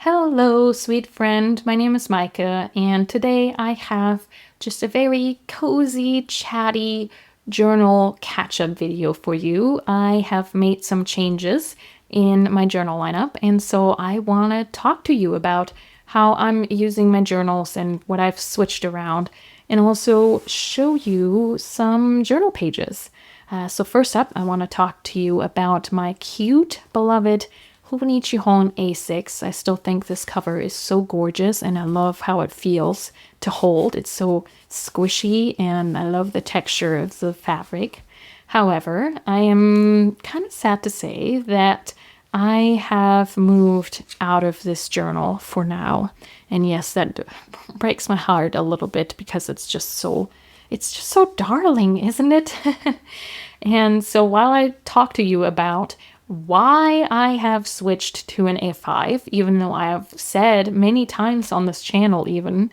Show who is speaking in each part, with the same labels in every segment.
Speaker 1: Hello, sweet friend. My name is Micah, and today I have just a very cozy, chatty journal catch-up video for you. I have made some changes in my journal lineup, and so I want to talk to you about how I'm using my journals and what I've switched around, and also show you some journal pages. So first up, I want to talk to you about my cute, beloved Hobonichi HON A6. I still think this cover is so gorgeous and I love how it feels to hold. It's so squishy and I love the texture of the fabric. However, I am kind of sad to say that I have moved out of this journal for now. And yes, that breaks my heart a little bit because it's just so darling, isn't it? And so while I talk to you about why I have switched to an A5, even though I have said many times on this channel even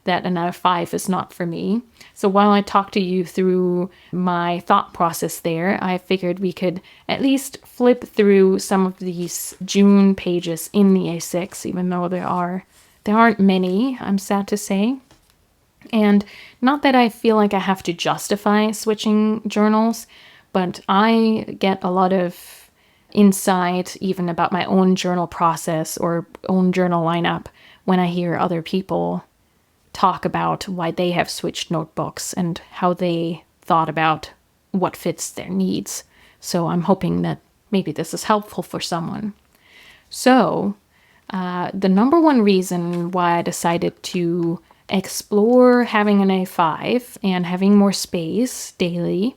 Speaker 1: that an A5 is not for me. So while I talk to you through my thought process there, I figured we could at least flip through some of these June pages in the A6, even though there aren't many, I'm sad to say. And not that I feel like I have to justify switching journals, but I get a lot of insight even about my own journal process or own journal lineup when I hear other people talk about why they have switched notebooks and how they thought about what fits their needs. So I'm hoping that maybe this is helpful for someone. So the number one reason why I decided to explore having an A5 and having more space daily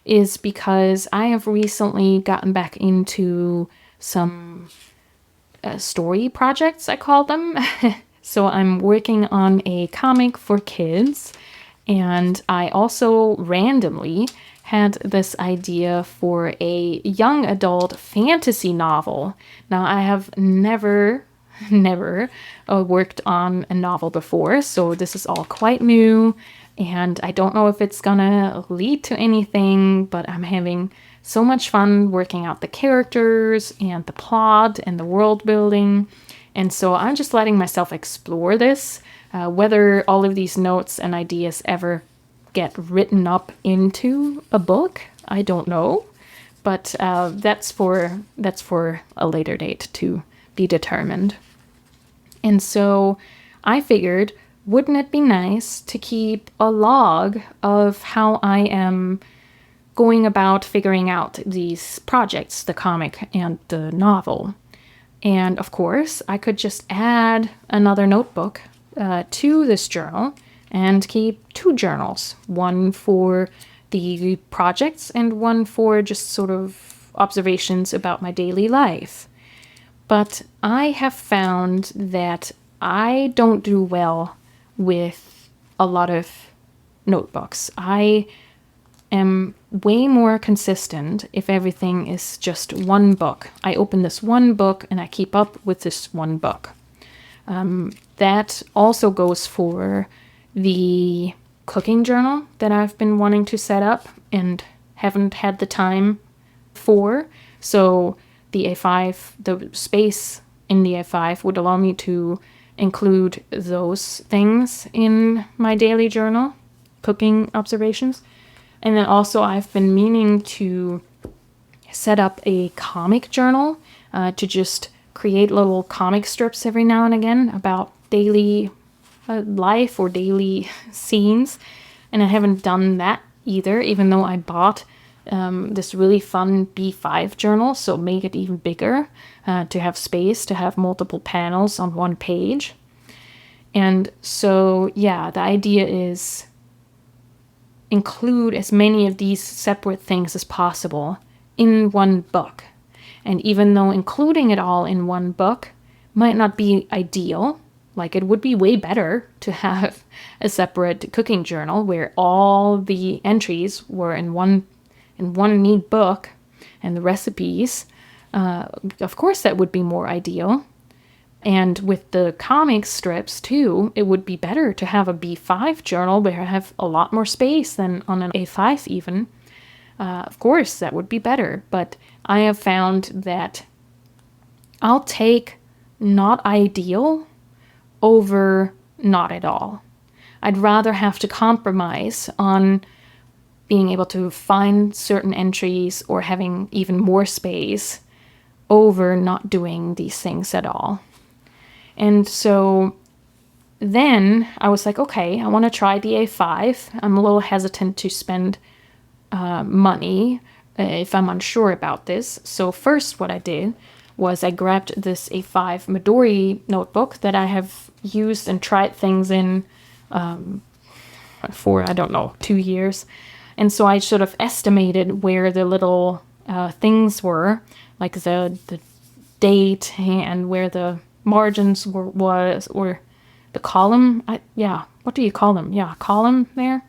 Speaker 1: is because I have recently gotten back into some story projects, I call them. So I'm working on a comic for kids, and I also randomly had this idea for a young adult fantasy novel. Now, I have never worked on a novel before, so this is all quite new. And I don't know if it's gonna lead to anything, but I'm having so much fun working out the characters and the plot and the world building. And so I'm just letting myself explore this. Whether all of these notes and ideas ever get written up into a book, I don't know. But that's for a later date to be determined. And so I figured, wouldn't it be nice to keep a log of how I am going about figuring out these projects, the comic and the novel? And of course, I could just add another notebook to this journal and keep two journals, one for the projects and one for just sort of observations about my daily life. But I have found that I don't do well with a lot of notebooks. I am way more consistent if everything is just one book. I open this one book and I keep up with this one book. That also goes for the cooking journal that I've been wanting to set up and haven't had the time for. So the A5, the space in the A5 would allow me to include those things in my daily journal, cooking observations. And then also I've been meaning to set up a comic journal to just create little comic strips every now and again about daily life or daily scenes. And I haven't done that either, even though I bought this really fun B5 journal, so make it even bigger to have space, to have multiple panels on one page. And so, yeah, the idea is include as many of these separate things as possible in one book. And even though including it all in one book might not be ideal, like it would be way better to have a separate cooking journal where all the entries were in one neat book and the recipes, of course that would be more ideal. And with the comic strips too, it would be better to have a B5 journal where I have a lot more space than on an A5 even. Of course that would be better, but I have found that I'll take not ideal over not at all. I'd rather have to compromise on being able to find certain entries or having even more space over not doing these things at all. And so then I was like, okay, I want to try the A5. I'm a little hesitant to spend money if I'm unsure about this. So first what I did was I grabbed this A5 Midori notebook that I have used and tried things in for, I don't know, 2 years. And so I sort of estimated where the little things were, like the date and where the margins was, or the column. What do you call them? Yeah, column there.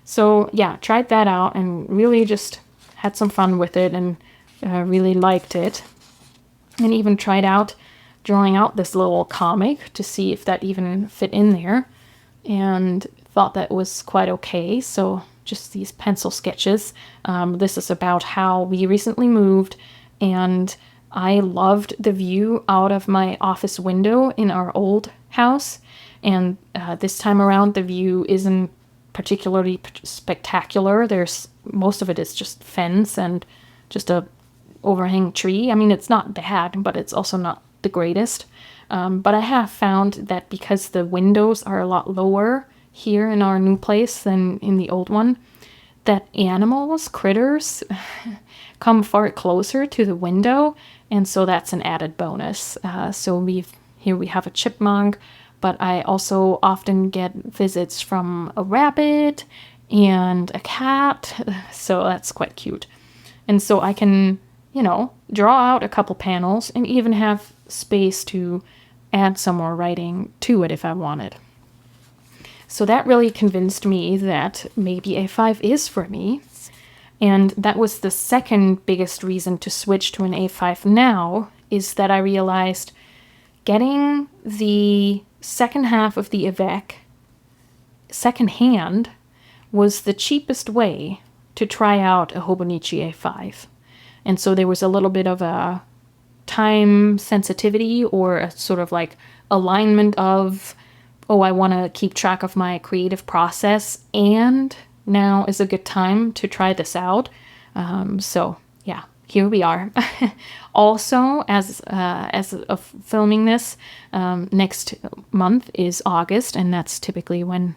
Speaker 1: So yeah, tried that out and really just had some fun with it and really liked it. And even tried out drawing out this little comic to see if that even fit in there, and thought that was quite okay. So just these pencil sketches. This is about how we recently moved, and I loved the view out of my office window in our old house. And this time around, the view isn't particularly spectacular. Most of it is just fence and just a overhang tree. I mean, it's not bad, but it's also not the greatest. But I have found that because the windows are a lot lower here in our new place than in the old one, that animals, critters, come far closer to the window, and so that's an added bonus. So here we have a chipmunk, but I also often get visits from a rabbit and a cat, so that's quite cute. And so I can, draw out a couple panels and even have space to add some more writing to it if I wanted. So that really convinced me that maybe A5 is for me. And that was the second biggest reason to switch to an A5 now, is that I realized getting the second half of the Avec secondhand was the cheapest way to try out a Hobonichi A5. And so there was a little bit of a time sensitivity, or a sort of like alignment of, I want to keep track of my creative process, and now is a good time to try this out. So yeah, here we are. Also, as of filming this, next month is August, and that's typically when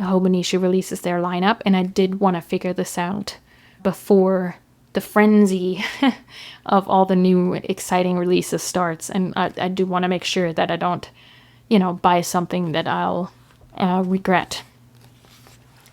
Speaker 1: Hobonichi releases their lineup, and I did want to figure this out before the frenzy of all the new exciting releases starts. And I do want to make sure that I don't, buy something that I'll regret.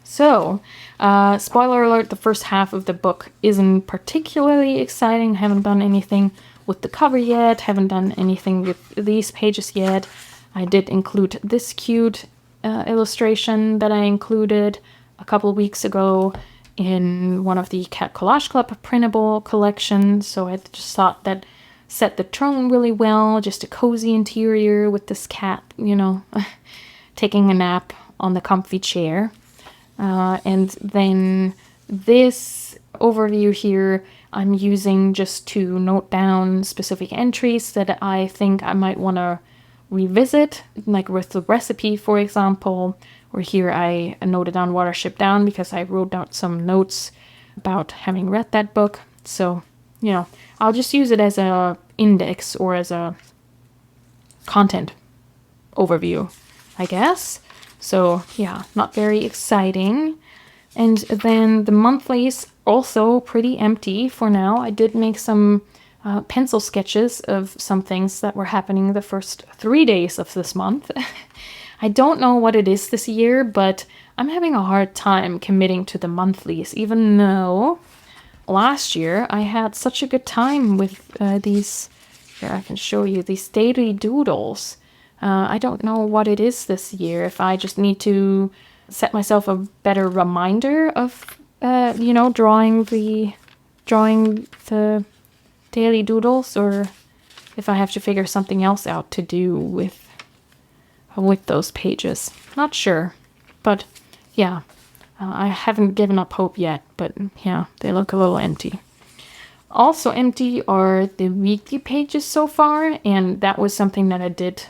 Speaker 1: So, spoiler alert, the first half of the book isn't particularly exciting. Haven't done anything with the cover yet, haven't done anything with these pages yet. I did include this cute illustration that I included a couple weeks ago in one of the Cat Collage Club printable collections. So I just thought that set the tone really well, just a cozy interior with this cat, taking a nap on the comfy chair. And then this overview here I'm using just to note down specific entries that I think I might want to revisit, like with the recipe, for example. Or here I noted down Watership Down because I wrote down some notes about having read that book. So, I'll just use it as a index or as a content overview, I guess. So yeah, not very exciting. And then the monthlies also pretty empty for now. I did make some pencil sketches of some things that were happening the first 3 days of this month. I don't know what it is this year, but I'm having a hard time committing to the monthlies, even though last year I had such a good time with these, here I can show you, these daily doodles. I don't know what it is this year, if I just need to set myself a better reminder of, drawing the daily doodles, or if I have to figure something else out to do with those pages. Not sure, but yeah, I haven't given up hope yet, but yeah, they look a little empty. Also empty are the weekly pages so far, and that was something that I did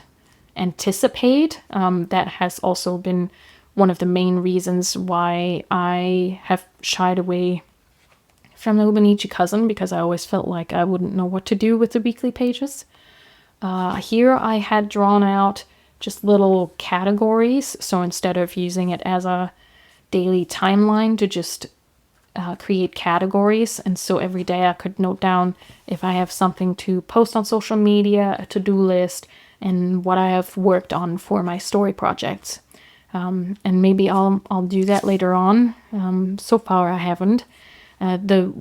Speaker 1: anticipate. That has also been one of the main reasons why I have shied away from the Hobonichi Cousin, because I always felt like I wouldn't know what to do with the weekly pages. Here I had drawn out just little categories, so instead of using it as a daily timeline, to just create categories, and so every day I could note down if I have something to post on social media, a to-do list, and what I have worked on for my story projects. And maybe I'll do that later on. So far I haven't. The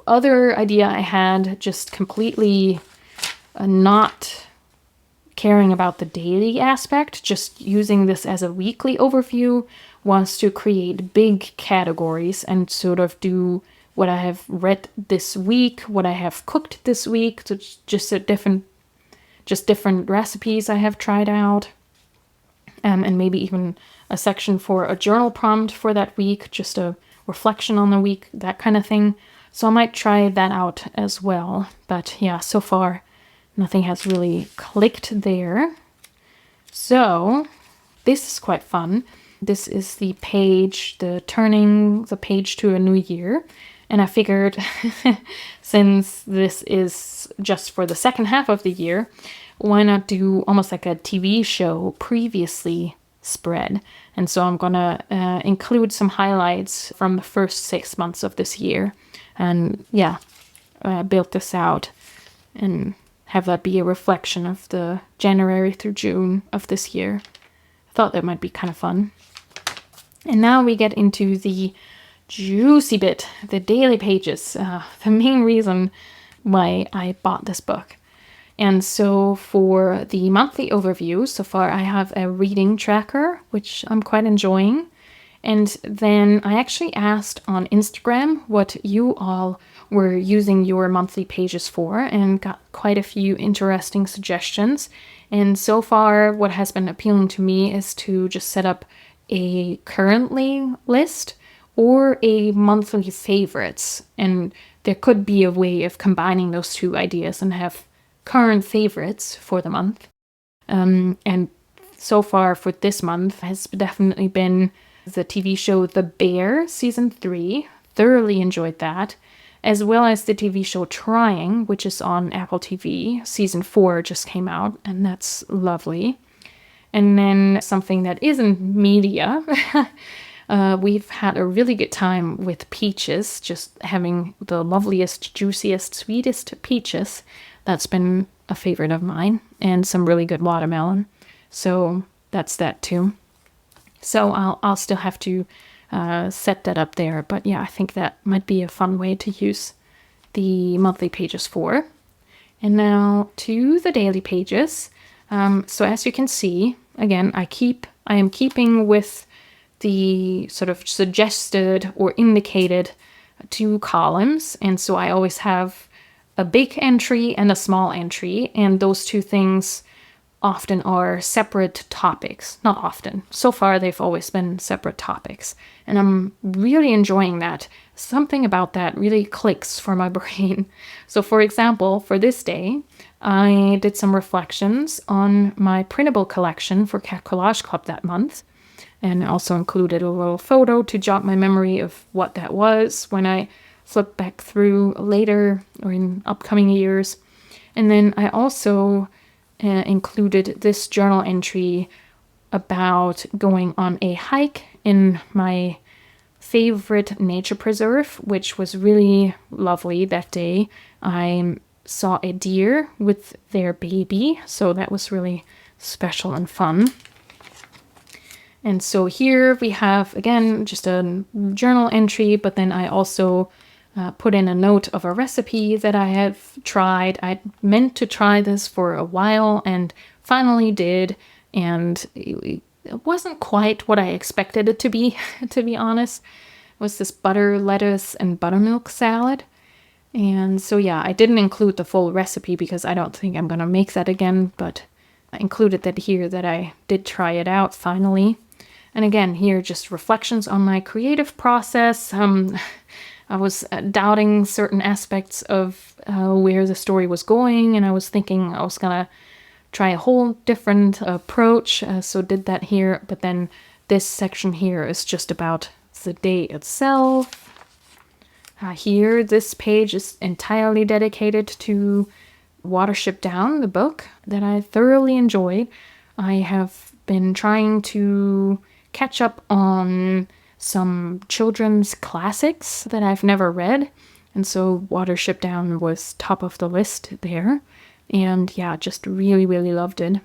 Speaker 1: other idea I had, just completely not caring about the daily aspect, just using this as a weekly overview, was to create big categories and sort of do what I have read this week, what I have cooked this week, so just different recipes I have tried out, and maybe even a section for a journal prompt for that week, just a reflection on the week, that kind of thing. So I might try that out as well. But yeah, so far nothing has really clicked there. So this is quite fun. This is the page, turning the page to a new year. And I figured since this is just for the second half of the year, why not do almost like a TV show previously spread? And so I'm gonna include some highlights from the first 6 months of this year. And yeah, I built this out and have that be a reflection of the January through June of this year. I thought that might be kind of fun. And now we get into the juicy bit, the daily pages, the main reason why I bought this book. And so for the monthly overview, so far I have a reading tracker, which I'm quite enjoying. And then I actually asked on Instagram what you all were using your monthly pages for, and got quite a few interesting suggestions. And so far what has been appealing to me is to just set up a currently list or a monthly favorites. And there could be a way of combining those two ideas and have current favorites for the month. And so far for this month has definitely been the TV show The Bear season 3. Thoroughly enjoyed that. As well as the TV show Trying, which is on Apple TV. Season 4 just came out, and that's lovely. And then something that isn't media. We've had a really good time with peaches, just having the loveliest, juiciest, sweetest peaches. That's been a favorite of mine, and some really good watermelon. So that's that too. So I'll still have to set that up there. But yeah, I think that might be a fun way to use the monthly pages for. And now to the daily pages. So as you can see, again, I am keeping with the sort of suggested or indicated 2 columns. And so I always have a big entry and a small entry, and those 2 things often are separate topics. Not often. So far, they've always been separate topics. And I'm really enjoying that. Something about that really clicks for my brain. So for example, for this day, I did some reflections on my printable collection for Cat Collage Club that month. And also included a little photo to jog my memory of what that was when I flip back through later or in upcoming years. And then I also included this journal entry about going on a hike in my favorite nature preserve, which was really lovely that day. I saw a deer with their baby, so that was really special and fun. And so here we have, again, just a journal entry, but then I also put in a note of a recipe that I have tried. I meant to try this for a while and finally did, and it wasn't quite what I expected it to be, to be honest. It was this butter, lettuce, and buttermilk salad. And so yeah, I didn't include the full recipe because I don't think I'm gonna make that again, but I included that here that I did try it out finally. And again, here just reflections on my creative process. I was doubting certain aspects of where the story was going, and I was thinking I was gonna try a whole different approach, so did that here. But then this section here is just about the day itself. Here, this page is entirely dedicated to Watership Down, the book that I thoroughly enjoyed. I have been trying to catch up on some children's classics that I've never read, and so Watership Down was top of the list there. And yeah, just really, really loved it.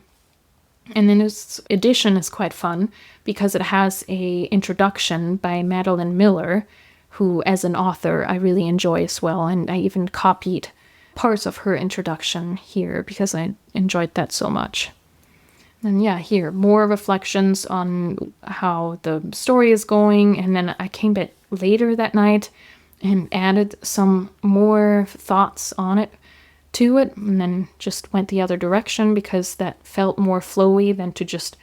Speaker 1: And then this edition is quite fun because it has a introduction by Madeline Miller, who as an author I really enjoy as well, and I even copied parts of her introduction here because I enjoyed that so much. And yeah, here, more reflections on how the story is going, and then I came back later that night and added some more thoughts on it to it, and then just went the other direction because that felt more flowy than to just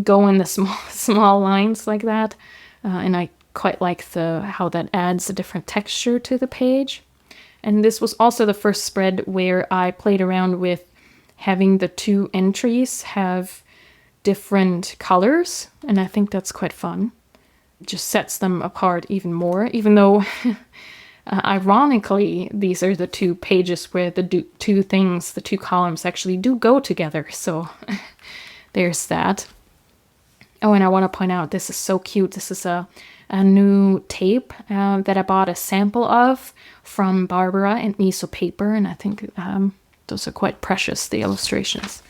Speaker 1: go in the small lines like that. And I quite like how that adds a different texture to the page. And this was also the first spread where I played around with having the two entries have different colors, and I think that's quite fun. It just sets them apart even more, even though ironically, these are the two pages where the two columns actually do go together. So there's that. Oh, and I want to point out, this is so cute. This is a new tape that I bought a sample of from Barbara and Miso Paper. And I think those are quite precious, the illustrations.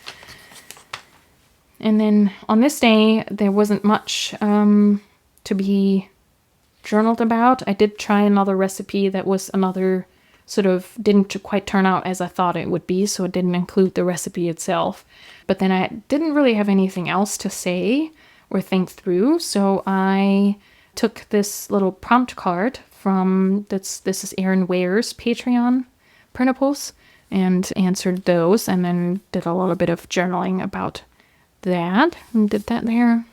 Speaker 1: And then on this day, there wasn't much to be journaled about. I did try another recipe that was another sort of didn't quite turn out as I thought it would be, so it didn't include the recipe itself. But then I didn't really have anything else to say or think through, so I took this little prompt card from this is Erin Ware's Patreon printables and answered those, and then did a little bit of journaling about that and did that there.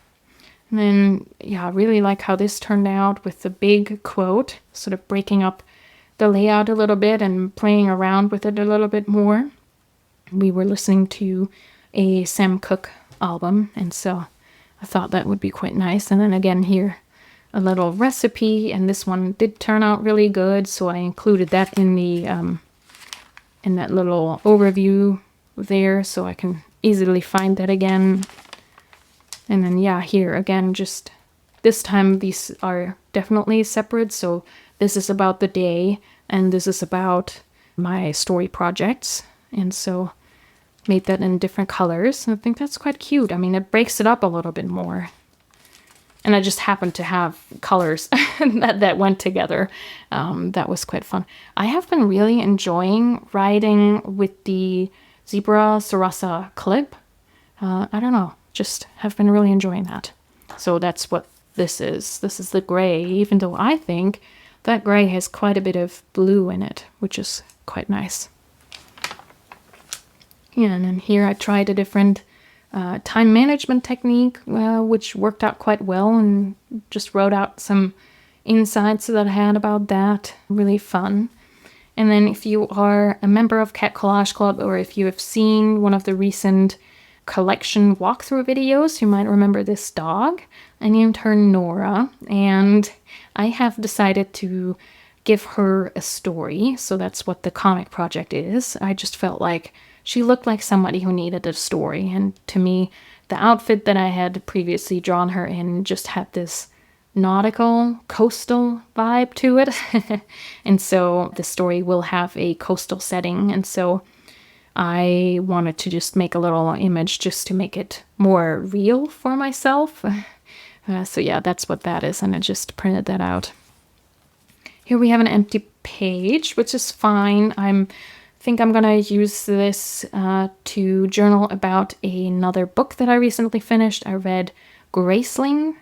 Speaker 1: And then, yeah, I really like how this turned out with the big quote, sort of breaking up the layout a little bit and playing around with it a little bit more. We were listening to a Sam Cooke album, and so I thought that would be quite nice. And then again here, a little recipe, and this one did turn out really good, so I included that in the in that little overview there, so I can easily find that again. And then, yeah, here again, just this time these are definitely separate. So this is about the day, and this is about my story projects. And so made that in different colors. And I think that's quite cute. I mean, it breaks it up a little bit more. And I just happened to have colors that went together. That was quite fun. I have been really enjoying writing with the Zebra Sarasa clip. I don't know. Just have been really enjoying that. So that's what this is. This is the gray, even though I think that gray has quite a bit of blue in it, which is quite nice. Yeah, and then here I tried a different time management technique, which worked out quite well, and just wrote out some insights that I had about that. Really fun. And then if you are a member of Cat Collage Club, or if you have seen one of the recent collection walkthrough videos, you might remember this dog. I named her Nora, and I have decided to give her a story. So that's what the comic project is. I just felt like she looked like somebody who needed a story, and to me, the outfit that I had previously drawn her in just had this nautical, coastal vibe to it. And so the story will have a coastal setting, and so I wanted to just make a little image just to make it more real for myself. So yeah, that's what that is, and I just printed that out. Here we have an empty page, which is fine. I think I'm gonna use this to journal about another book that I recently finished. I read Graceling.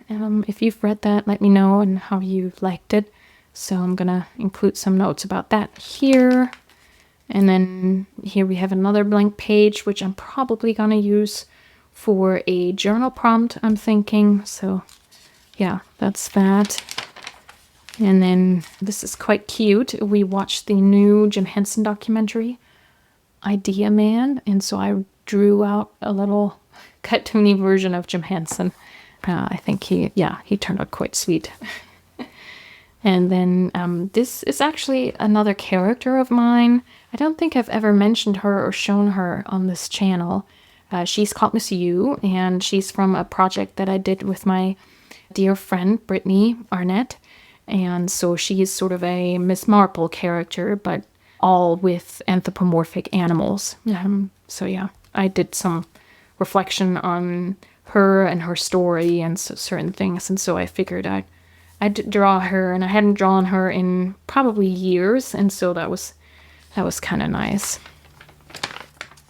Speaker 1: If you've read that, let me know and how you liked it. So I'm gonna include some notes about that here. And then here we have another blank page, which I'm probably gonna use for a journal prompt, I'm thinking. So yeah, that's that. And then this is quite cute. We watched the new Jim Henson documentary, Idea Man, and so I drew out a little cartoony version of Jim Henson. I think he turned out quite sweet. And then this is actually another character of mine. I don't think I've ever mentioned her or shown her on this channel. She's called Miss U, and she's from a project that I did with my dear friend Brittany Arnett. And so she is sort of a Miss Marple character, but all with anthropomorphic animals. So yeah, I did some reflection on her and her story and certain things, and so I figured I'd draw her, and I hadn't drawn her in probably years, and so that was kind of nice.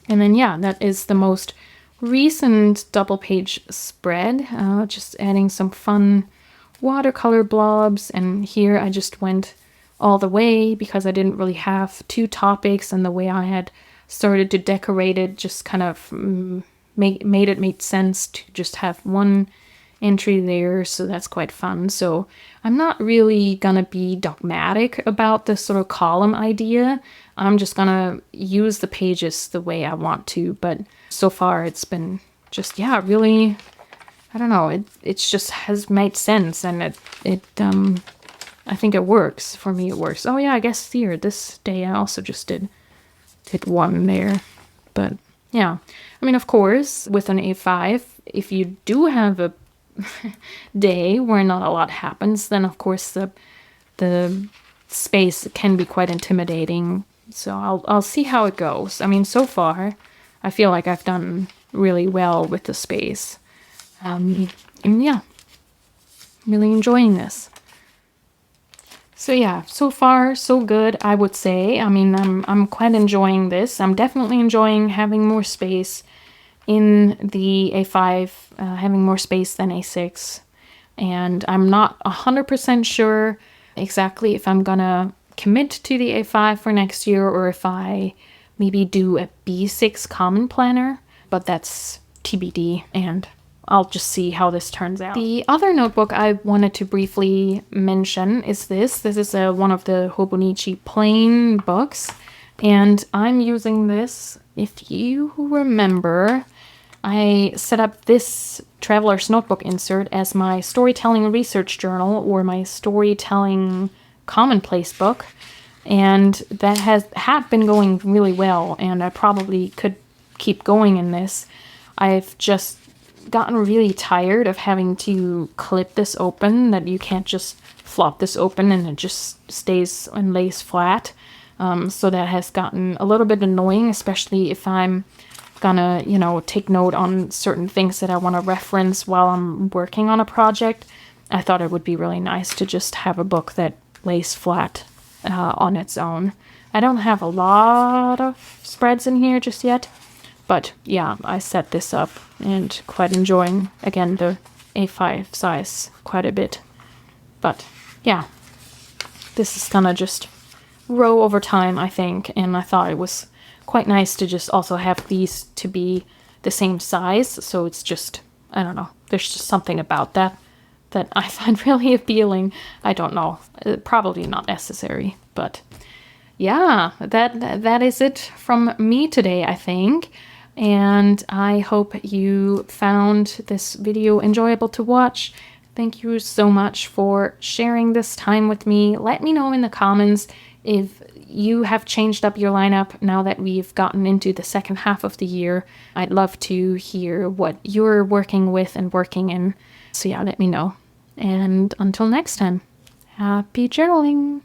Speaker 1: And then yeah, that is the most recent double page spread. Just adding some fun watercolor blobs, and here I just went all the way because I didn't really have two topics, and the way I had started to decorate it just kind of made sense to just have one entry there, so that's quite fun. So I'm not really gonna be dogmatic about this sort of column idea. I'm just gonna use the pages the way I want to, but so far it's been just, yeah, really, I don't know, it's just has made sense, and I think it works. For me, it works. Oh yeah, I guess here, this day I also just did one there, but yeah. I mean, of course, with an A5, if you do have a day where not a lot happens, then of course the space can be quite intimidating. So I'll see how it goes. I mean, so far I feel like I've done really well with the space. And yeah, really enjoying this. So yeah, so far so good, I would say. I mean, I'm quite enjoying this. I'm definitely enjoying having more space in the A5, having more space than A6. And I'm not 100% sure exactly if I'm gonna commit to the A5 for next year, or if I maybe do a B6 common planner, but that's TBD, and I'll just see how this turns out. The other notebook I wanted to briefly mention is this. This is one of the Hobonichi plain books, and I'm using this. If you remember, I set up this Traveler's Notebook insert as my storytelling research journal, or my storytelling commonplace book, and that had been going really well, and I probably could keep going in this. I've just gotten really tired of having to clip this open, that you can't just flop this open and it just stays and lays flat. So that has gotten a little bit annoying, especially if I'm gonna, take note on certain things that I want to reference while I'm working on a project. I thought it would be really nice to just have a book that lays flat on its own. I don't have a lot of spreads in here just yet, but yeah, I set this up and quite enjoying, again, the A5 size quite a bit. But yeah, this is gonna just grow over time, I think, and I thought it was quite nice to just also have these to be the same size, so it's just, I don't know, there's just something about that I find really appealing. I don't know, probably not necessary, but yeah, that is it from me today, I think. And I hope you found this video enjoyable to watch. Thank you so much for sharing this time with me. Let me know in the comments if you have changed up your lineup now that we've gotten into the second half of the year. I'd love to hear what you're working with and working in. So yeah, let me know. And until next time, happy journaling!